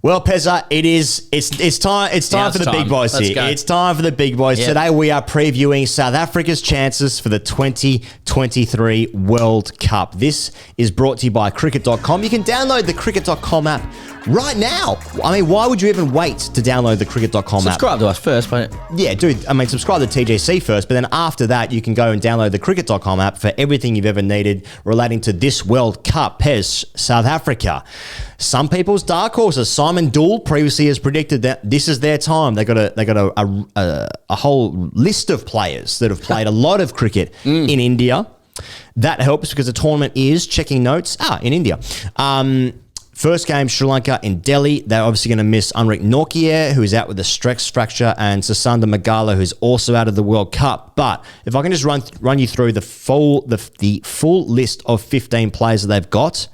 Well, Pezza, it's time for the big boys here. It's time for the big boys. Yep. Today we are previewing South Africa's chances for the 2023 World Cup. This is brought to you by cricket.com. You can download the cricket.com app right now. I mean, why would you even wait to download the cricket.com app? Subscribe to us first, but yeah, dude. I mean, subscribe to TJC first, but then after that, you can go and download the cricket.com app for everything you've ever needed relating to this World Cup. Pez, South Africa. Some people's dark horses. Simon Dool previously has predicted that this is their time. They got a whole list of players that have played a lot of cricket in India. That helps because the tournament is checking notes in India. First game, Sri Lanka in Delhi. They're obviously going to miss Anrik Nortje, who is out with a stress fracture, and Sasanda Magala, who's also out of the World Cup. But if I can just run you through the full list of 15 players that they've got: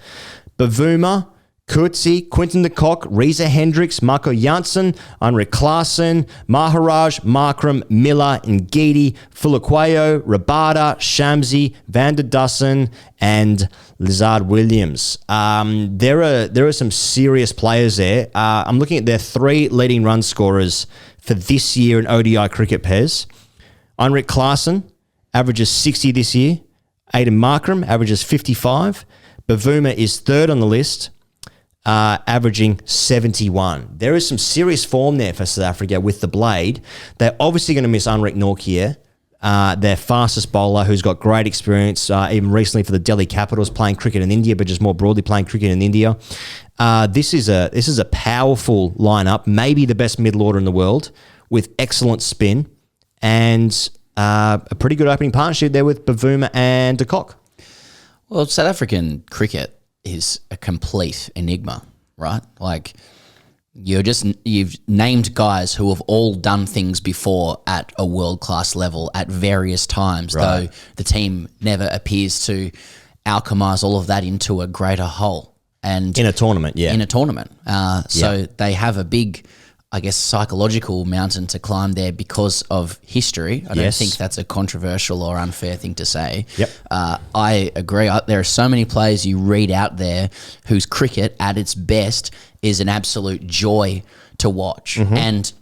Bavuma, Coetzee, Quinton de Kock, Reza Hendricks, Marco Janssen, Henrik Klaassen, Maharaj, Markram, Miller, Ngidi, Fulakwayo, Rabada, Shamsi, Van der Dussen, and Lizard Williams. There are some serious players there. I'm looking at their three leading run scorers for this year in ODI cricket, Pez. Henrik Klaassen averages 60 this year. Aiden Markram averages 55. Bavuma is third on the list, averaging 71. There is some serious form there for South Africa with the blade. They're obviously going to miss Anrik Nortje, their fastest bowler, who's got great experience, even recently for the Delhi Capitals, playing cricket in India, but just more broadly playing cricket in India. This is a powerful lineup, maybe the best middle order in the world, with excellent spin and a pretty good opening partnership there with Bavuma and de Kock. Well, South African cricket is a complete enigma, right? Like you've named guys who have all done things before at a world-class level at various times, right, though the team never appears to alchemize all of that into a greater whole. And in a tournament, yeah. In a tournament. So they have a big, I guess, psychological mountain to climb there because of history. I don't think that's a controversial or unfair thing to say. Yep. I agree. There are so many players you read out there whose cricket at its best is an absolute joy to watch. Mm-hmm. And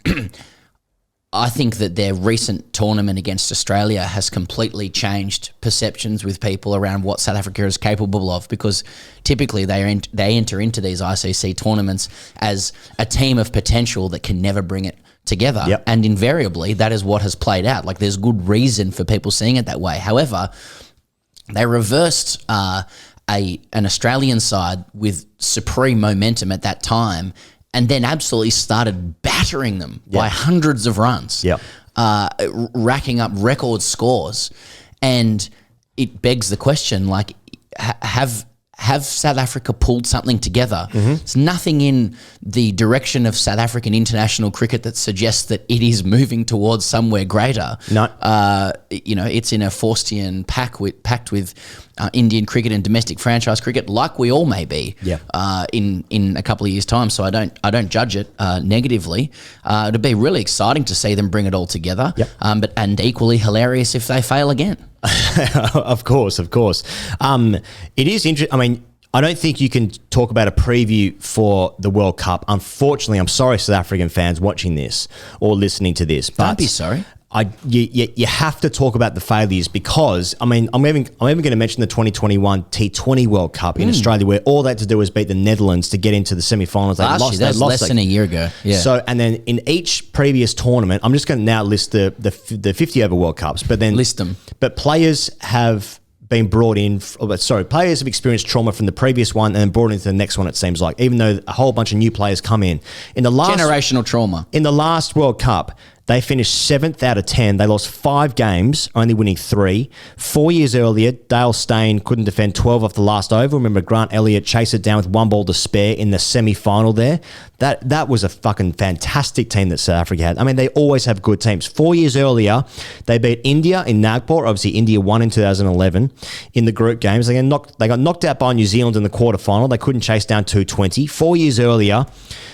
I think that their recent tournament against Australia has completely changed perceptions with people around what South Africa is capable of, because typically they enter into these ICC tournaments as a team of potential that can never bring it together. Yep. And invariably, that is what has played out. Like, there's good reason for people seeing it that way. However, they reversed an Australian side with supreme momentum at that time, and then absolutely started battering them by hundreds of runs, racking up record scores. And it begs the question, like, have South Africa pulled something together? Mm-hmm. There's nothing in the direction of South African international cricket that suggests that it is moving towards somewhere greater. No. It's in a Faustian pact with Indian cricket and domestic franchise cricket, like we all may be in a couple of years' time. So I don't judge it negatively. It'd be really exciting to see them bring it all together, and equally hilarious if they fail again. Of course. It is interesting. I mean, I don't think you can talk about a preview for the World Cup. Unfortunately, I'm sorry, South African fans watching this or listening to this. But don't be sorry. You have to talk about the failures, because, I mean, I'm even going to mention the 2021 T20 World Cup in Australia, where all they had to do was beat the Netherlands to get into the semi-finals. That was less than a year ago. Yeah. So, and then in each previous tournament, I'm just going to now list the 50 over World Cups, but then list them. But players have been brought in. Players have experienced trauma from the previous one and then brought into the next one. It seems like, even though a whole bunch of new players come in the last generational trauma in the last World Cup. They finished 7th out of 10. They lost 5 games, only winning 3. 4 years earlier, Dale Steyn couldn't defend 12 off the last over. Remember, Grant Elliott chased it down with 1 ball to spare in the semi-final there. That was a fucking fantastic team that South Africa had. I mean, they always have good teams. 4 years earlier, they beat India in Nagpur. Obviously, India won in 2011 in the group games. They got knocked out by New Zealand in the quarterfinal. They couldn't chase down 220. 4 years earlier,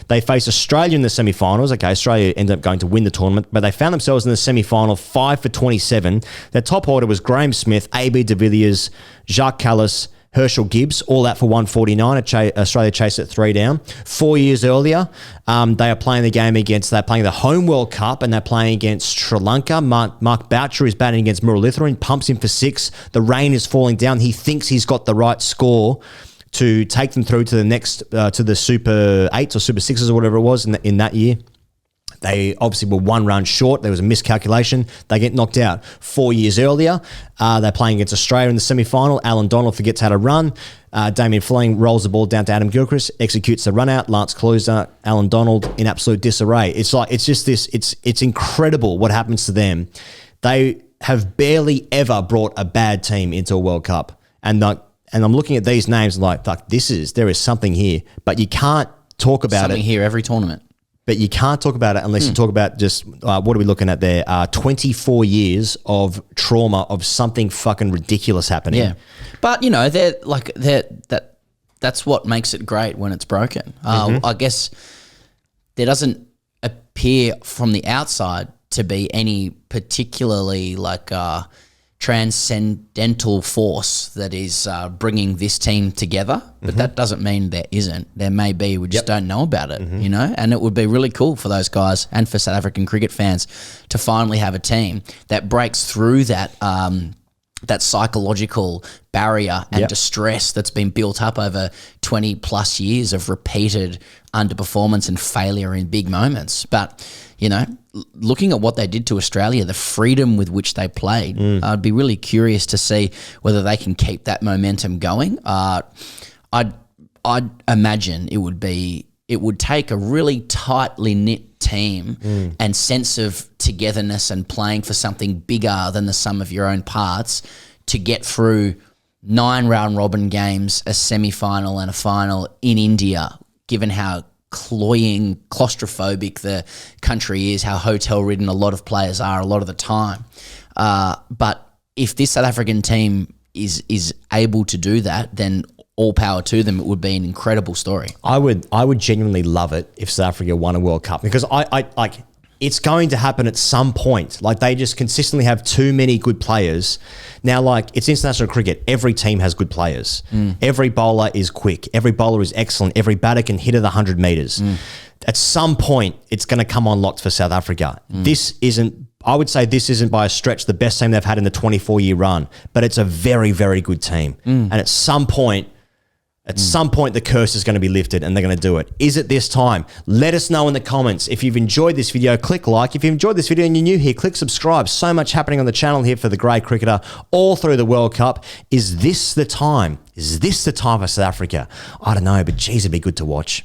they faced Australia in the semi-finals. Okay, Australia ended up going to win the tournament, but they found themselves in the semi-final 5 for 27. Their top order was Graeme Smith, AB de Villiers, Jacques Callis, Herschel Gibbs, all out for 149. Australia chased it 3 down. 4 years earlier, they are playing the game they're playing the home World Cup, and they're playing against Sri Lanka. Mark Boucher is batting against Muralitharan, pumps him for 6. The rain is falling down. He thinks he's got the right score to take them through to the next, to the Super 8s or Super 6s or whatever it was in that year. They obviously were 1 run short. There was a miscalculation. They get knocked out. 4 years earlier, they're playing against Australia in the semi-final. Alan Donald forgets how to run. Damien Fleming rolls the ball down to Adam Gilchrist, executes the run out. Lance Closer, Alan Donald in absolute disarray. It's incredible what happens to them. They have barely ever brought a bad team into a World Cup. And I'm looking at these names like, fuck, there is something here. But you can't talk about Something here every tournament. But you can't talk about it unless you talk about just, what are we looking at there? 24 years of trauma of something fucking ridiculous happening. Yeah. But, that's what makes it great when it's broken. I guess there doesn't appear from the outside to be any particularly transcendental force that is bringing this team together, but that doesn't mean there isn't. There may be, we just don't know about it, and it would be really cool for those guys and for South African cricket fans to finally have a team that breaks through that that psychological barrier and distress that's been built up over 20 plus years of repeated underperformance and failure in big moments. But, looking at what they did to Australia, the freedom with which they played, I'd be really curious to see whether they can keep that momentum going. I'd imagine it would take a really tightly knit team and sense of togetherness and playing for something bigger than the sum of your own parts to get through 9 round robin games, a semi-final and a final in India, given how cloying, claustrophobic the country is, how hotel-ridden a lot of players are a lot of the time. But if this South African team is able to do that, then all power to them. It would be an incredible story. I would genuinely love it if South Africa won a World Cup, because I it's going to happen at some point. Like, they just consistently have too many good players. Now, it's international cricket. Every team has good players. Every bowler is quick. Every bowler is excellent. Every batter can hit at 100 meters. At some point, it's going to come unlocked for South Africa. I would say this isn't by a stretch the best team they've had in the 24-year run, but it's a very, very good team. And at some point, the curse is going to be lifted and they're going to do it. Is it this time? Let us know in the comments. If you've enjoyed this video, click like. If you've enjoyed this video and you're new here, click subscribe. So much happening on the channel here for the Grey Cricketer all through the World Cup. Is this the time? Is this the time for South Africa? I don't know, but geez, it'd be good to watch.